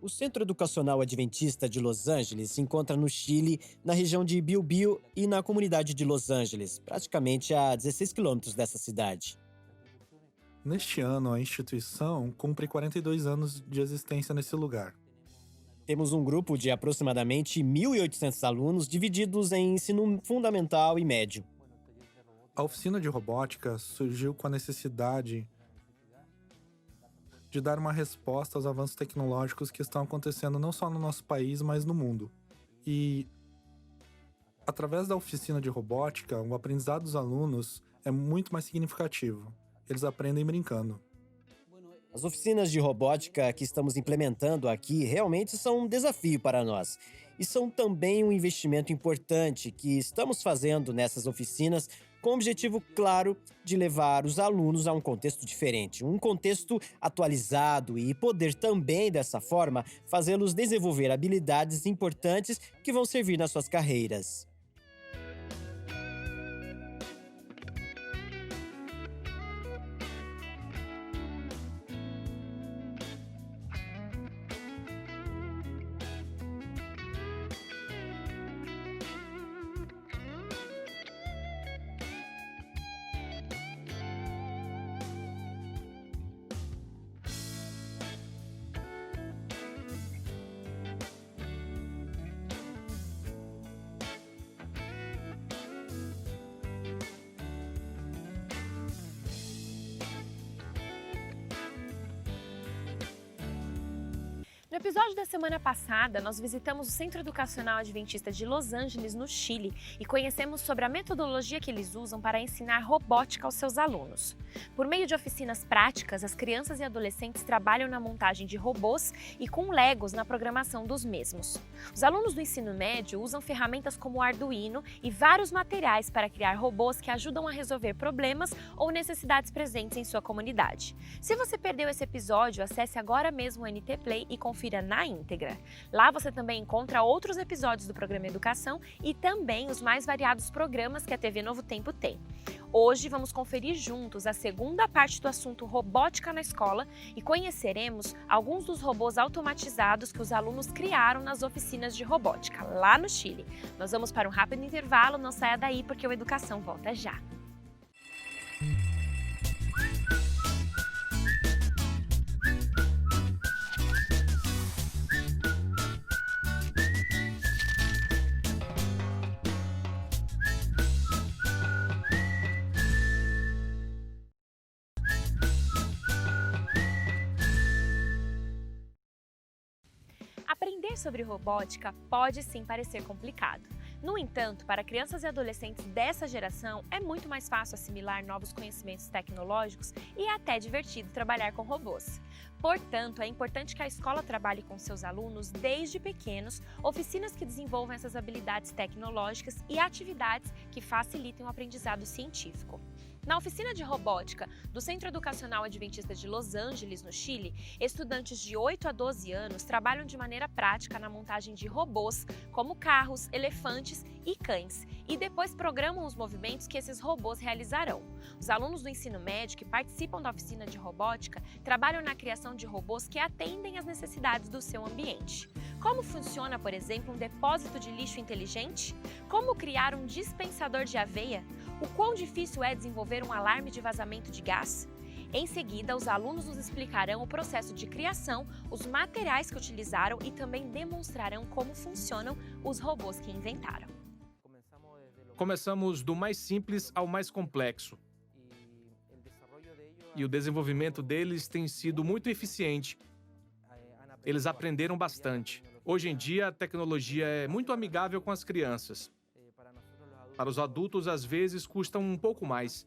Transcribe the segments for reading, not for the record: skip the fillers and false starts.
O Centro Educacional Adventista de Los Angeles se encontra no Chile, na região de Biobío e na comunidade de Los Angeles, praticamente a 16 quilômetros dessa cidade. Neste ano, a instituição cumpre 42 anos de existência nesse lugar. Temos um grupo de aproximadamente 1.800 alunos divididos em ensino fundamental e médio. A oficina de robótica surgiu com a necessidade de dar uma resposta aos avanços tecnológicos que estão acontecendo não só no nosso país, mas no mundo. E, através da oficina de robótica, o aprendizado dos alunos é muito mais significativo. Eles aprendem brincando. As oficinas de robótica que estamos implementando aqui realmente são um desafio para nós. E são também um investimento importante que estamos fazendo nessas oficinas com o objetivo claro de levar os alunos a um contexto diferente, um contexto atualizado e poder também, dessa forma, fazê-los desenvolver habilidades importantes que vão servir nas suas carreiras. No episódio da semana passada, nós visitamos o Centro Educacional Adventista de Los Angeles, no Chile, e conhecemos sobre a metodologia que eles usam para ensinar robótica aos seus alunos. Por meio de oficinas práticas, as crianças e adolescentes trabalham na montagem de robôs e com Legos na programação dos mesmos. Os alunos do ensino médio usam ferramentas como o Arduino e vários materiais para criar robôs que ajudam a resolver problemas ou necessidades presentes em sua comunidade. Se você perdeu esse episódio, acesse agora mesmo o NT Play e confira na íntegra. Lá você também encontra outros episódios do programa Educação e também os mais variados programas que a TV Novo Tempo tem. Hoje vamos conferir juntos a segunda parte do assunto robótica na escola e conheceremos alguns dos robôs automatizados que os alunos criaram nas oficinas de robótica, lá no Chile. Nós vamos para um rápido intervalo, não saia daí porque o Educação volta já. Aprender sobre robótica pode sim parecer complicado. No entanto, para crianças e adolescentes dessa geração, é muito mais fácil assimilar novos conhecimentos tecnológicos e é até divertido trabalhar com robôs. Portanto, é importante que a escola trabalhe com seus alunos desde pequenos, oficinas que desenvolvam essas habilidades tecnológicas e atividades que facilitem o aprendizado científico. Na oficina de robótica do Centro Educacional Adventista de Los Angeles, no Chile, estudantes de 8 a 12 anos trabalham de maneira prática na montagem de robôs, como carros, elefantes e cães, e depois programam os movimentos que esses robôs realizarão. Os alunos do ensino médio que participam da oficina de robótica trabalham na criação de robôs que atendem às necessidades do seu ambiente. Como funciona, por exemplo, um depósito de lixo inteligente? Como criar um dispensador de aveia? O quão difícil é desenvolver um alarme de vazamento de gás? Em seguida, os alunos nos explicarão o processo de criação, os materiais que utilizaram e também demonstrarão como funcionam os robôs que inventaram. Começamos do mais simples ao mais complexo. E o desenvolvimento deles tem sido muito eficiente. Eles aprenderam bastante. Hoje em dia, a tecnologia é muito amigável com as crianças. Para os adultos, às vezes, custa um pouco mais.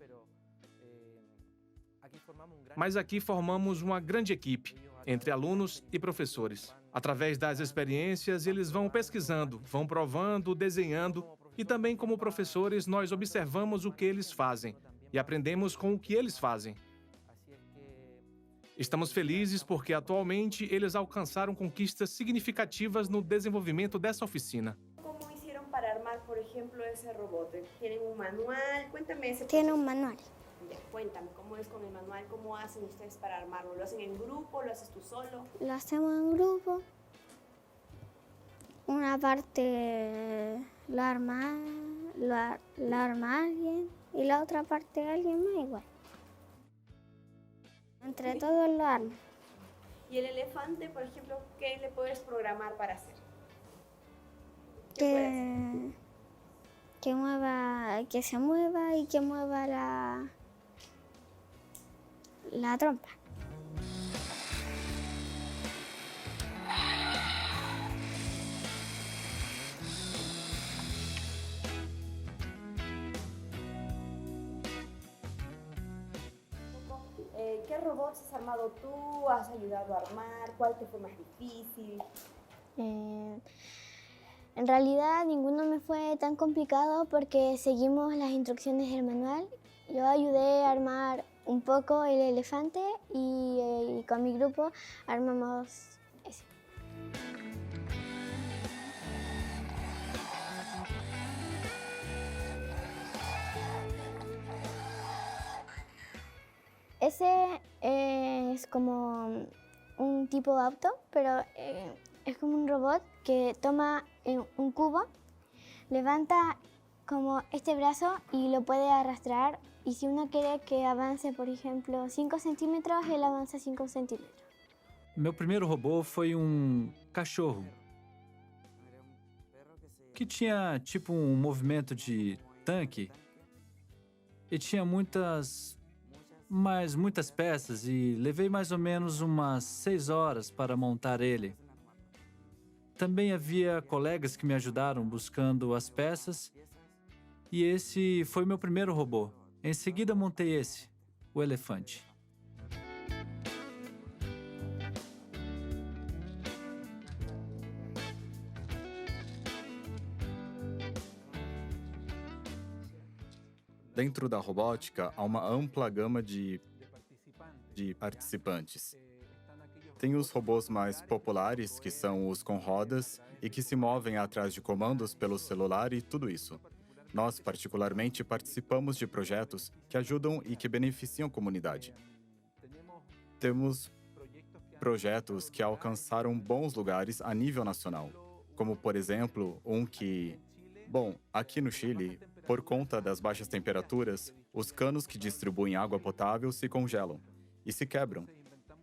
Mas aqui formamos uma grande equipe, entre alunos e professores. Através das experiências, eles vão pesquisando, vão provando, desenhando, e também como professores, nós observamos o que eles fazem e aprendemos com o que eles fazem. Estamos felizes porque, atualmente, eles alcançaram conquistas significativas no desenvolvimento dessa oficina. ¿Cómo hicieron para armar, por ejemplo, ese robot? ¿Tienen un manual? Cuéntame ese Tiene proceso. un manual. Ya, cuéntame, ¿cómo es con el manual? ¿Cómo hacen ustedes para armarlo? ¿Lo hacen en grupo? ¿Lo haces tú solo? Lo hacemos en grupo Una parte lo arma alguien y la otra parte alguien más igual. Entre todos lo arman. Y el elefante, por ejemplo, ¿qué le puedes programar para hacer? ¿Qué puede hacer? Que se mueva y que mueva la trompa. ¿Qué robots has armado tú? ¿Has ayudado a armar? ¿Cuál te fue más difícil? En realidad ninguno me fue tan complicado porque seguimos las instrucciones del manual. Yo ayudé a armar un poco el elefante y con mi grupo armamos ese. Ese es como un tipo de auto, pero es como un robot que toma un cubo, levanta como este brazo y lo puede arrastrar. Y si uno quiere que avance, por ejemplo, 5 centímetros, ele avança 5 centímetros. Meu primeiro robô foi cachorro que tinha tipo movimento de tanque e tinha muitas peças e levei mais ou menos umas 6 horas para montar ele. Também havia colegas que me ajudaram buscando as peças e esse foi meu primeiro robô. Em seguida montei esse, o elefante. Dentro da robótica, há uma ampla gama de participantes. Tem os robôs mais populares, que são os com rodas e que se movem atrás de comandos pelo celular e tudo isso. Nós, particularmente, participamos de projetos que ajudam e que beneficiam a comunidade. Temos projetos que alcançaram bons lugares a nível nacional, como, por exemplo, aqui no Chile, por conta das baixas temperaturas, os canos que distribuem água potável se congelam e se quebram.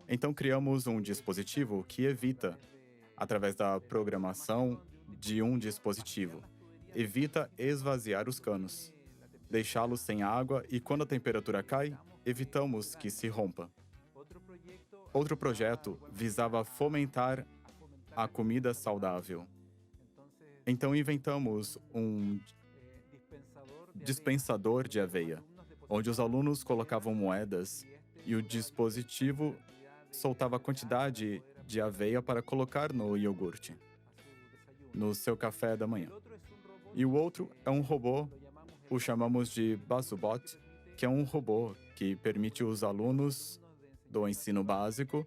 Então, criamos um dispositivo que evita, através da programação de um dispositivo, evita esvaziar os canos, deixá-los sem água e, quando a temperatura cai, evitamos que se rompa. Outro projeto visava fomentar a comida saudável. Então, inventamos um dispensador de aveia, onde os alunos colocavam moedas e o dispositivo soltava a quantidade de aveia para colocar no iogurte, no seu café da manhã. E o outro é um robô, o chamamos de Basubot, que é um robô que permite os alunos do ensino básico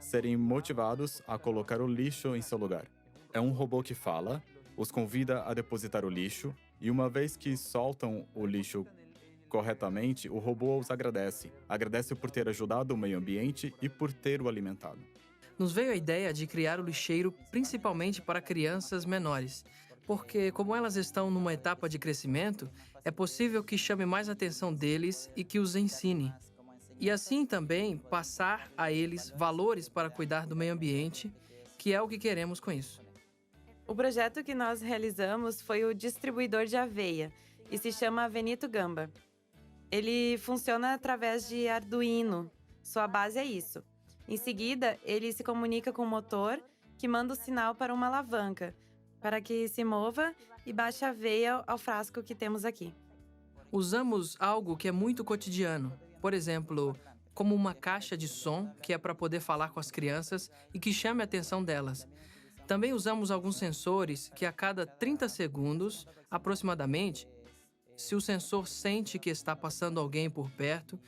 serem motivados a colocar o lixo em seu lugar. É um robô que fala, os convida a depositar o lixo, e uma vez que soltam o lixo corretamente, o robô os agradece. Agradece por ter ajudado o meio ambiente e por ter o alimentado. Nos veio a ideia de criar o lixeiro principalmente para crianças menores, porque como elas estão numa etapa de crescimento, é possível que chame mais a atenção deles e que os ensine. E assim também passar a eles valores para cuidar do meio ambiente, que é o que queremos com isso. O projeto que nós realizamos foi o distribuidor de aveia e se chama Avenito Gamba. Ele funciona através de Arduino, sua base é isso. Em seguida, ele se comunica com o motor, que manda o sinal para uma alavanca, para que se mova e baixe a aveia ao frasco que temos aqui. Usamos algo que é muito cotidiano, por exemplo, como uma caixa de som, que é para poder falar com as crianças e que chame a atenção delas. Também usamos alguns sensores que a cada 30 segundos, aproximadamente, se o sensor sente que está passando alguém por perto,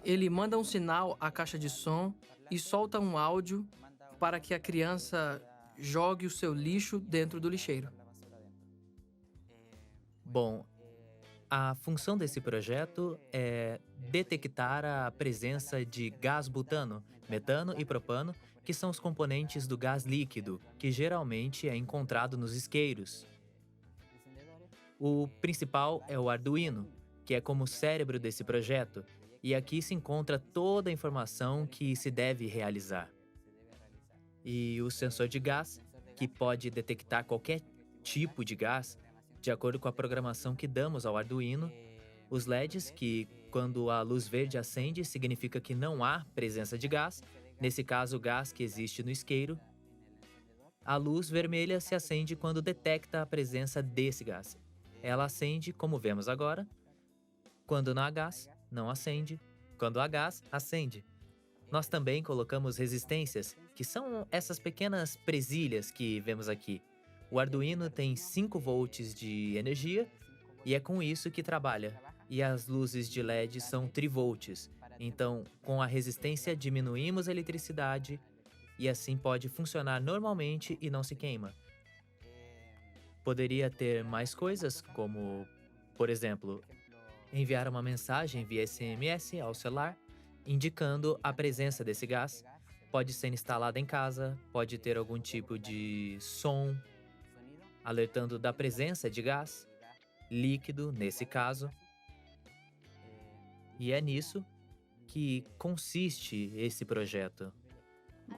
ele manda um sinal à caixa de som e solta um áudio para que a criança jogue o seu lixo dentro do lixeiro. Bom, a função desse projeto é detectar a presença de gás butano, metano e propano, que são os componentes do gás líquido, que geralmente é encontrado nos isqueiros. O principal é o Arduino, que é como o cérebro desse projeto, e aqui se encontra toda a informação que se deve realizar. E o sensor de gás, que pode detectar qualquer tipo de gás, de acordo com a programação que damos ao Arduino. Os LEDs, que quando a luz verde acende, significa que não há presença de gás, nesse caso o gás que existe no isqueiro. A luz vermelha se acende quando detecta a presença desse gás. Ela acende, como vemos agora. Quando não há gás, não acende. Quando há gás, acende. Nós também colocamos resistências, que são essas pequenas presilhas que vemos aqui. O Arduino tem 5 volts de energia e é com isso que trabalha. E as luzes de LED são trivolts. Então, com a resistência, diminuímos a eletricidade e assim pode funcionar normalmente e não se queima. Poderia ter mais coisas, como, por exemplo, enviar uma mensagem via SMS ao celular, indicando a presença desse gás. Pode ser instalado em casa, pode ter algum tipo de som, alertando da presença de gás, líquido nesse caso. E é nisso que consiste esse projeto.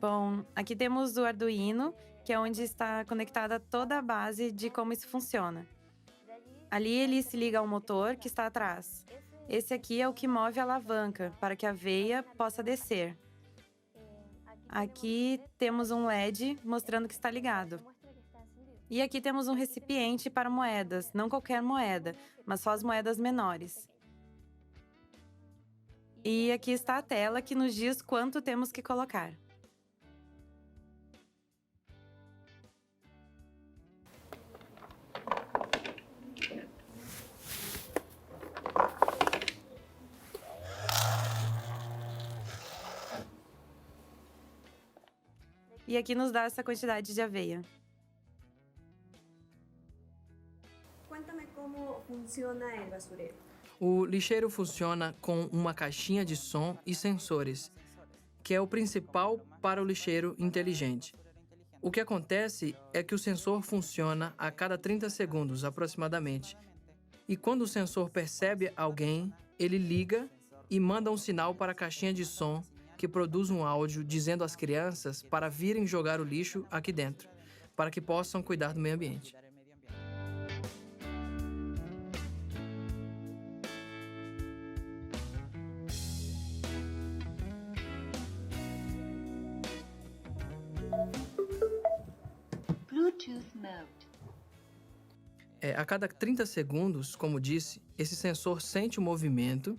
Bom, aqui temos o Arduino, que é onde está conectada toda a base de como isso funciona. Ali ele se liga ao motor que está atrás. Esse aqui é o que move a alavanca para que a veia possa descer. Aqui temos um LED mostrando que está ligado. E aqui temos um recipiente para moedas, não qualquer moeda, mas só as moedas menores. E aqui está a tela que nos diz quanto temos que colocar. E aqui nos dá essa quantidade de aveia. Cuéntame cómo funciona el basurero. O lixeiro funciona com uma caixinha de som e sensores, que é o principal para o lixeiro inteligente. O que acontece é que o sensor funciona a cada 30 segundos, aproximadamente. E quando o sensor percebe alguém, ele liga e manda um sinal para a caixinha de som, que produz um áudio dizendo às crianças para virem jogar o lixo aqui dentro, para que possam cuidar do meio ambiente. Bluetooth mode. A cada 30 segundos, como disse, esse sensor sente o movimento,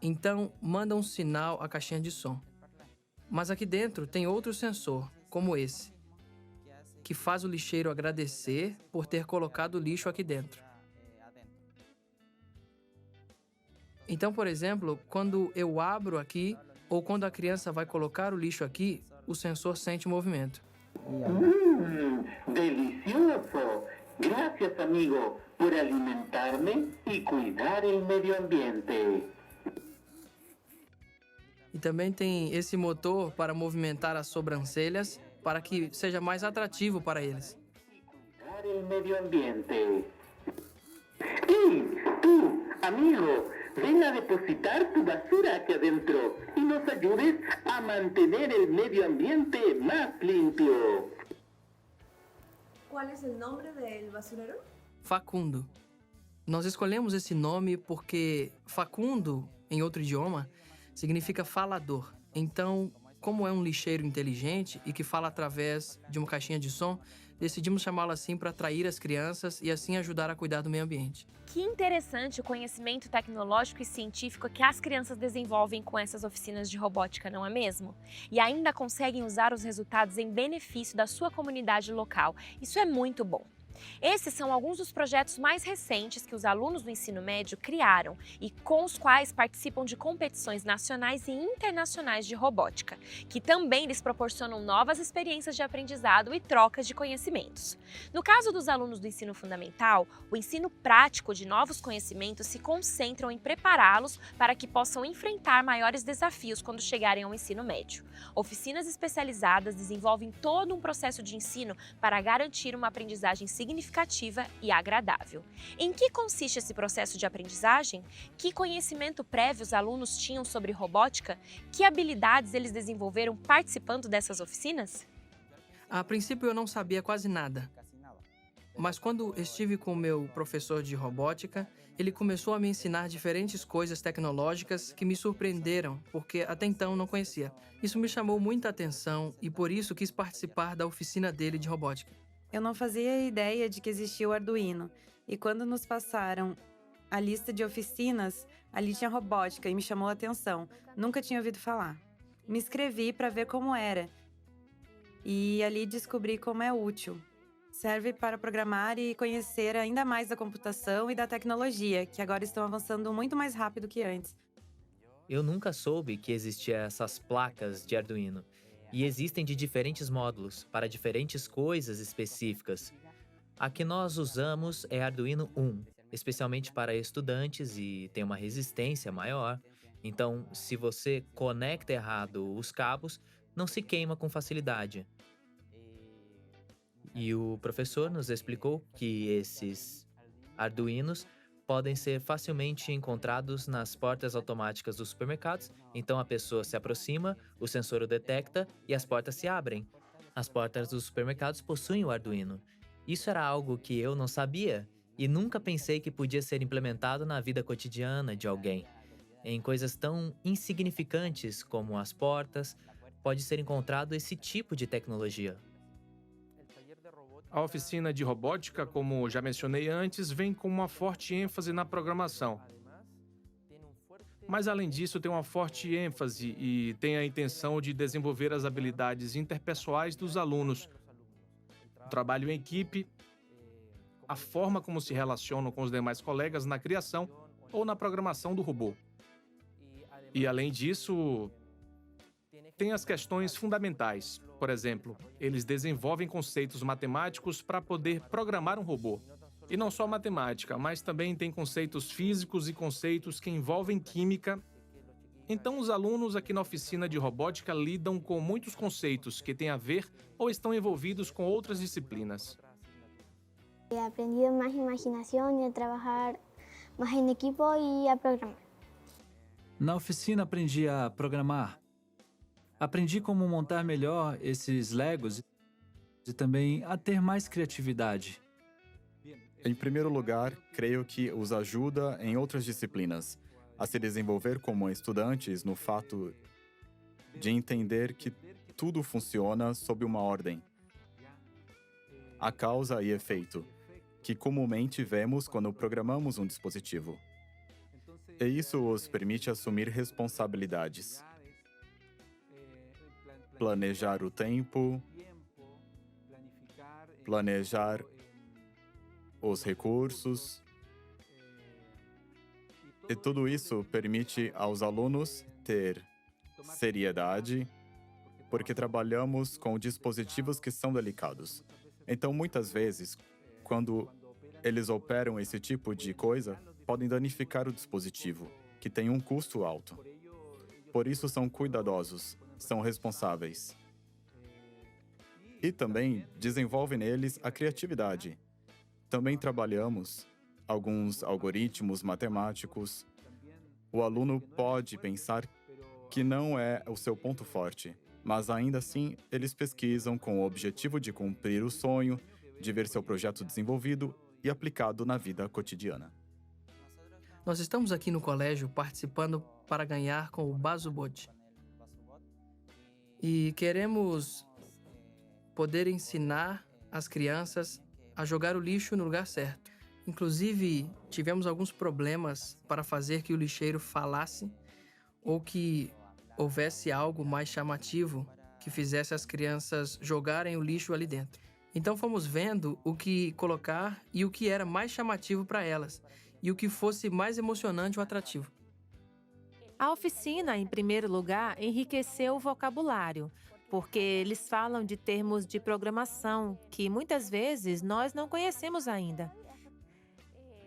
então manda um sinal à caixinha de som. Mas aqui dentro tem outro sensor, como esse, que faz o lixeiro agradecer por ter colocado o lixo aqui dentro. Então, por exemplo, quando eu abro aqui, ou quando a criança vai colocar o lixo aqui, o sensor sente o movimento. Delicioso. Gracias, amigo, por alimentarme y cuidar el medio ambiente. E também tem esse motor para movimentar as sobrancelhas para que seja mais atrativo para eles. Cuidar el medio ambiente. ¡Hey, tú, amigo! Ven a depositar tu basura aquí adentro y nos ayudes a mantener el medio ambiente más limpio. ¿Cuál es el nombre del basurero? Facundo. Nós escolhemos esse nome porque Facundo, em outro idioma, significa falador. Então, como é um lixeiro inteligente e que fala através de uma caixinha de som, decidimos chamá-lo assim para atrair as crianças e assim ajudar a cuidar do meio ambiente. Que interessante o conhecimento tecnológico e científico que as crianças desenvolvem com essas oficinas de robótica, não é mesmo? E ainda conseguem usar os resultados em benefício da sua comunidade local. Isso é muito bom. Esses são alguns dos projetos mais recentes que os alunos do ensino médio criaram e com os quais participam de competições nacionais e internacionais de robótica, que também lhes proporcionam novas experiências de aprendizado e trocas de conhecimentos. No caso dos alunos do ensino fundamental, o ensino prático de novos conhecimentos se concentram em prepará-los para que possam enfrentar maiores desafios quando chegarem ao ensino médio. Oficinas especializadas desenvolvem todo um processo de ensino para garantir uma aprendizagem significativa e agradável. Em que consiste esse processo de aprendizagem? Que conhecimento prévio os alunos tinham sobre robótica? Que habilidades eles desenvolveram participando dessas oficinas? A princípio eu não sabia quase nada. Mas quando estive com o meu professor de robótica, ele começou a me ensinar diferentes coisas tecnológicas que me surpreenderam, porque até então não conhecia. Isso me chamou muita atenção e por isso quis participar da oficina dele de robótica. Eu não fazia ideia de que existia o Arduino. E quando nos passaram a lista de oficinas, ali tinha robótica e me chamou a atenção. Nunca tinha ouvido falar. Me inscrevi para ver como era. E ali descobri como é útil. Serve para programar e conhecer ainda mais da computação e da tecnologia, que agora estão avançando muito mais rápido que antes. Eu nunca soube que existiam essas placas de Arduino. E existem de diferentes módulos, para diferentes coisas específicas. A que nós usamos é Arduino 1, especialmente para estudantes e tem uma resistência maior. Então, se você conecta errado os cabos, não se queima com facilidade. E o professor nos explicou que esses Arduinos podem ser facilmente encontrados nas portas automáticas dos supermercados. Então a pessoa se aproxima, o sensor o detecta e as portas se abrem. As portas dos supermercados possuem o Arduino. Isso era algo que eu não sabia e nunca pensei que podia ser implementado na vida cotidiana de alguém. Em coisas tão insignificantes como as portas, pode ser encontrado esse tipo de tecnologia. A oficina de robótica, como já mencionei antes, vem com uma forte ênfase na programação. Mas, além disso, tem uma forte ênfase e tem a intenção de desenvolver as habilidades interpessoais dos alunos, o trabalho em equipe, a forma como se relacionam com os demais colegas na criação ou na programação do robô. E, além disso, tem as questões fundamentais. Por exemplo, eles desenvolvem conceitos matemáticos para poder programar um robô. E não só matemática, mas também tem conceitos físicos e conceitos que envolvem química. Então, os alunos aqui na oficina de robótica lidam com muitos conceitos que têm a ver ou estão envolvidos com outras disciplinas. He aprendido más imaginación y a trabajar más en equipo y a programar. Na oficina aprendi a programar. Aprendi como montar melhor esses Legos e também a ter mais criatividade. Em primeiro lugar, creio que os ajuda em outras disciplinas a se desenvolver como estudantes no fato de entender que tudo funciona sob uma ordem. A causa e efeito, que comumente vemos quando programamos um dispositivo. E isso os permite assumir responsabilidades. Planejar o tempo, planejar os recursos. E tudo isso permite aos alunos ter seriedade, porque trabalhamos com dispositivos que são delicados. Então, muitas vezes, quando eles operam esse tipo de coisa, podem danificar o dispositivo, que tem um custo alto. Por isso, são cuidadosos, são responsáveis. E também desenvolve neles a criatividade. Também trabalhamos alguns algoritmos matemáticos. O aluno pode pensar que não é o seu ponto forte, mas ainda assim eles pesquisam com o objetivo de cumprir o sonho, de ver seu projeto desenvolvido e aplicado na vida cotidiana. Nós estamos aqui no colégio participando para ganhar com o BazoBot. E queremos poder ensinar as crianças a jogar o lixo no lugar certo. Inclusive, tivemos alguns problemas para fazer que o lixeiro falasse ou que houvesse algo mais chamativo que fizesse as crianças jogarem o lixo ali dentro. Então fomos vendo o que colocar e o que era mais chamativo para elas, e o que fosse mais emocionante ou atrativo. A oficina, em primeiro lugar, enriqueceu o vocabulário, porque eles falam de termos de programação que muitas vezes nós não conhecemos ainda.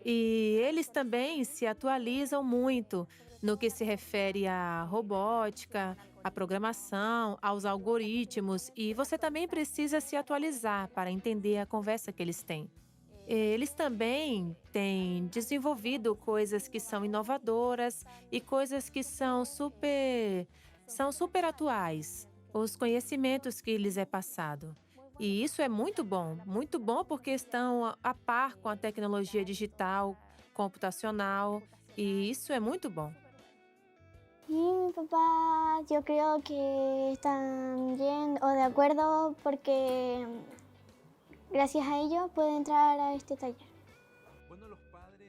E eles também se atualizam muito no que se refere à robótica, à programação, aos algoritmos, e você também precisa se atualizar para entender a conversa que eles têm. Eles também têm desenvolvido coisas que são inovadoras e coisas que são super atuais, os conhecimentos que lhes é passado. E isso é muito bom porque estão a par com a tecnologia digital, computacional, e isso é muito bom. Y mi papá, yo creo que están bien o de acuerdo porque gracias a ellos puedo entrar a este taller.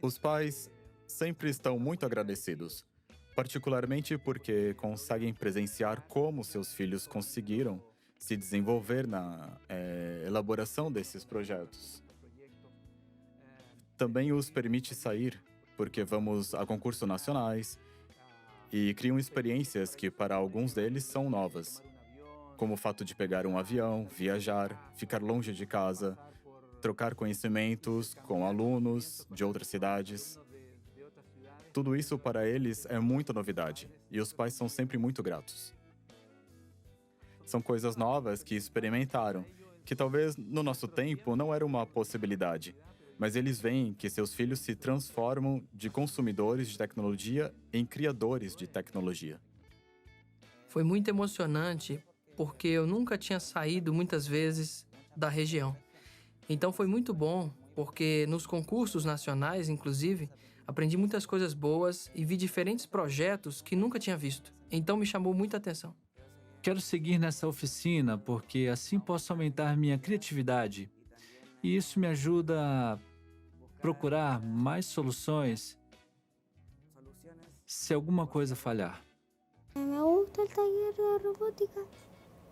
Os pais sempre estão muito agradecidos, particularmente porque conseguem presenciar como seus filhos conseguiram se desenvolver na elaboração desses projetos. Também os permite sair, porque vamos a concursos nacionais e criam experiências que para alguns deles são novas, como o fato de pegar um avião, viajar, ficar longe de casa, trocar conhecimentos com alunos de outras cidades. Tudo isso para eles é muita novidade e os pais são sempre muito gratos. São coisas novas que experimentaram, que talvez no nosso tempo não era uma possibilidade, mas eles veem que seus filhos se transformam de consumidores de tecnologia em criadores de tecnologia. Foi muito emocionante porque eu nunca tinha saído muitas vezes da região. Então foi muito bom porque nos concursos nacionais, inclusive, aprendi muitas coisas boas e vi diferentes projetos que nunca tinha visto. Então me chamou muita atenção. Quero seguir nessa oficina porque assim posso aumentar minha criatividade. E isso me ajuda a procurar mais soluções se alguma coisa falhar. Me gusta el taller de robótica.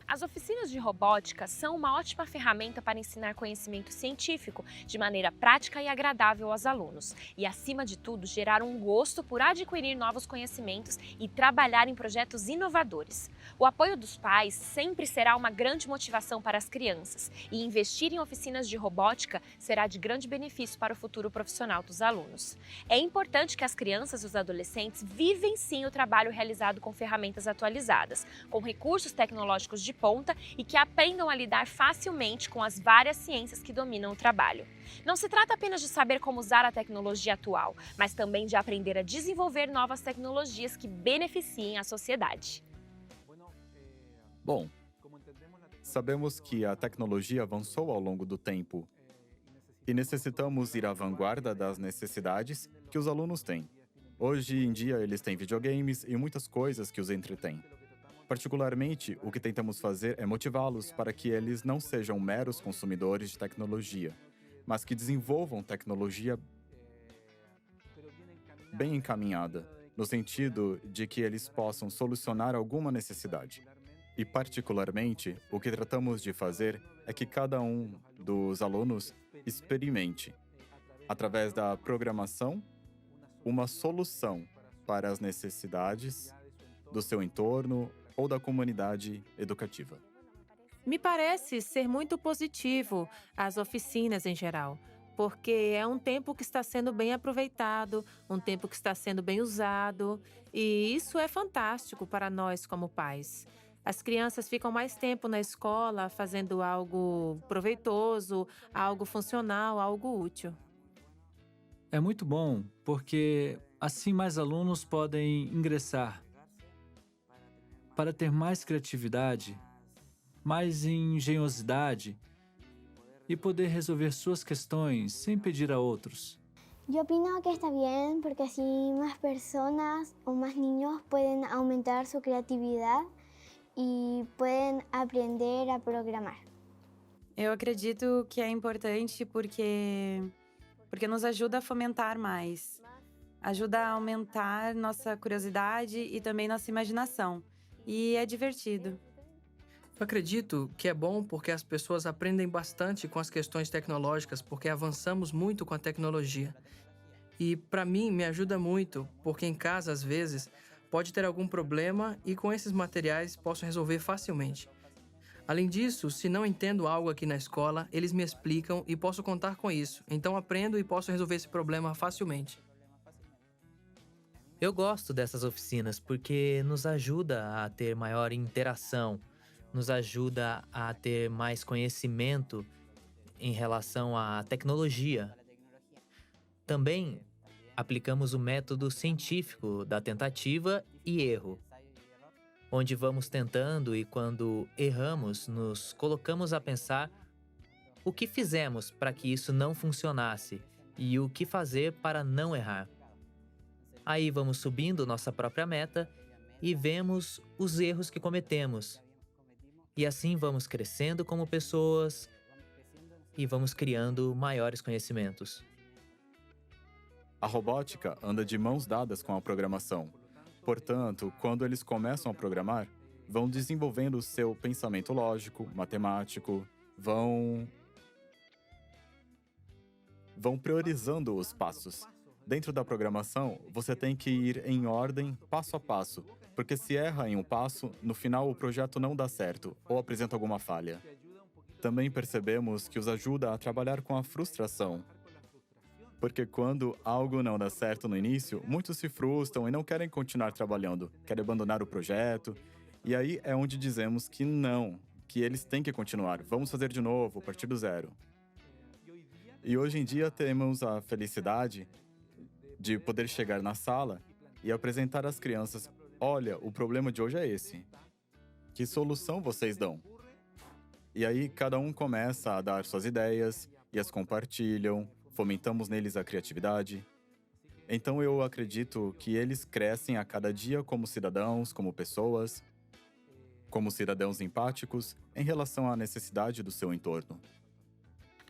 As oficinas de robótica são uma ótima ferramenta para ensinar conhecimento científico de maneira prática e agradável aos alunos e, acima de tudo, gerar um gosto por adquirir novos conhecimentos e trabalhar em projetos inovadores. O apoio dos pais sempre será uma grande motivação para as crianças e investir em oficinas de robótica será de grande benefício para o futuro profissional dos alunos. É importante que as crianças e os adolescentes vivenciem o trabalho realizado com ferramentas atualizadas, com recursos tecnológicos de ponta e que aprendam a lidar facilmente com as várias ciências que dominam o trabalho. Não se trata apenas de saber como usar a tecnologia atual, mas também de aprender a desenvolver novas tecnologias que beneficiem a sociedade. Bom, sabemos que a tecnologia avançou ao longo do tempo e necessitamos ir à vanguarda das necessidades que os alunos têm. Hoje em dia, eles têm videogames e muitas coisas que os entretêm. Particularmente, o que tentamos fazer é motivá-los para que eles não sejam meros consumidores de tecnologia, mas que desenvolvam tecnologia bem encaminhada, no sentido de que eles possam solucionar alguma necessidade. E, particularmente, o que tratamos de fazer é que cada um dos alunos experimente, através da programação, uma solução para as necessidades do seu entorno ou da comunidade educativa. Me parece ser muito positivo as oficinas em geral, porque é um tempo que está sendo bem aproveitado, um tempo que está sendo bem usado, e isso é fantástico para nós como pais. As crianças ficam mais tempo na escola fazendo algo proveitoso, algo funcional, algo útil. É muito bom, porque assim mais alunos podem ingressar para ter mais criatividade, mais engenhosidade e poder resolver suas questões sem pedir a outros. Yo opino que está bien porque así más personas o más niños pueden aumentar su creatividad y pueden aprender a programar. Eu acredito que é importante porque nos ajuda a fomentar mais, ajuda a aumentar nossa curiosidade e também nossa imaginação. E é divertido. Eu acredito que é bom porque as pessoas aprendem bastante com as questões tecnológicas, porque avançamos muito com a tecnologia. E para mim me ajuda muito, porque em casa às vezes pode ter algum problema e com esses materiais posso resolver facilmente. Além disso, se não entendo algo aqui na escola, eles me explicam e posso contar com isso. Então aprendo e posso resolver esse problema facilmente. Eu gosto dessas oficinas porque nos ajuda a ter maior interação, nos ajuda a ter mais conhecimento em relação à tecnologia. Também aplicamos o método científico da tentativa e erro, onde vamos tentando e quando erramos, nos colocamos a pensar o que fizemos para que isso não funcionasse e o que fazer para não errar. Aí vamos subindo nossa própria meta e vemos os erros que cometemos. E assim vamos crescendo como pessoas e vamos criando maiores conhecimentos. A robótica anda de mãos dadas com a programação. Portanto, quando eles começam a programar, vão desenvolvendo o seu pensamento lógico, matemático, vão priorizando os passos. Dentro da programação, você tem que ir em ordem, passo a passo, porque se erra em um passo, no final o projeto não dá certo ou apresenta alguma falha. Também percebemos que os ajuda a trabalhar com a frustração. Porque quando algo não dá certo no início, muitos se frustram e não querem continuar trabalhando, querem abandonar o projeto. E aí é onde dizemos que não, que eles têm que continuar, vamos fazer de novo, a partir do zero. E hoje em dia temos a felicidade de poder chegar na sala e apresentar às crianças: olha, o problema de hoje é esse. Que solução vocês dão? E aí cada um começa a dar suas ideias e as compartilham, fomentamos neles a criatividade. Então eu acredito que eles crescem a cada dia como cidadãos, como pessoas, como cidadãos empáticos em relação à necessidade do seu entorno.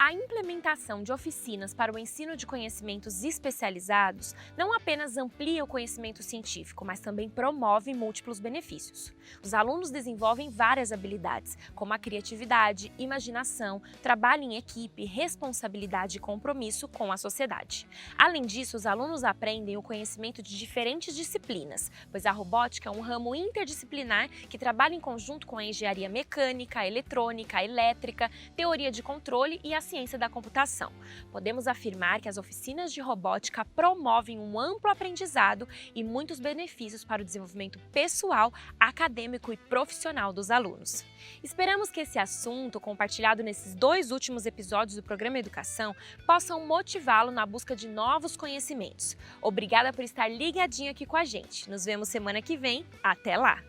A implementação de oficinas para o ensino de conhecimentos especializados não apenas amplia o conhecimento científico, mas também promove múltiplos benefícios. Os alunos desenvolvem várias habilidades, como a criatividade, imaginação, trabalho em equipe, responsabilidade e compromisso com a sociedade. Além disso, os alunos aprendem o conhecimento de diferentes disciplinas, pois a robótica é um ramo interdisciplinar que trabalha em conjunto com a engenharia mecânica, a eletrônica, a elétrica, teoria de controle e a ciência da computação. Podemos afirmar que as oficinas de robótica promovem um amplo aprendizado e muitos benefícios para o desenvolvimento pessoal, acadêmico e profissional dos alunos. Esperamos que esse assunto, compartilhado nesses 2 últimos episódios do programa Educação, possam motivá-lo na busca de novos conhecimentos. Obrigada por estar ligadinho aqui com a gente. Nos vemos semana que vem. Até lá!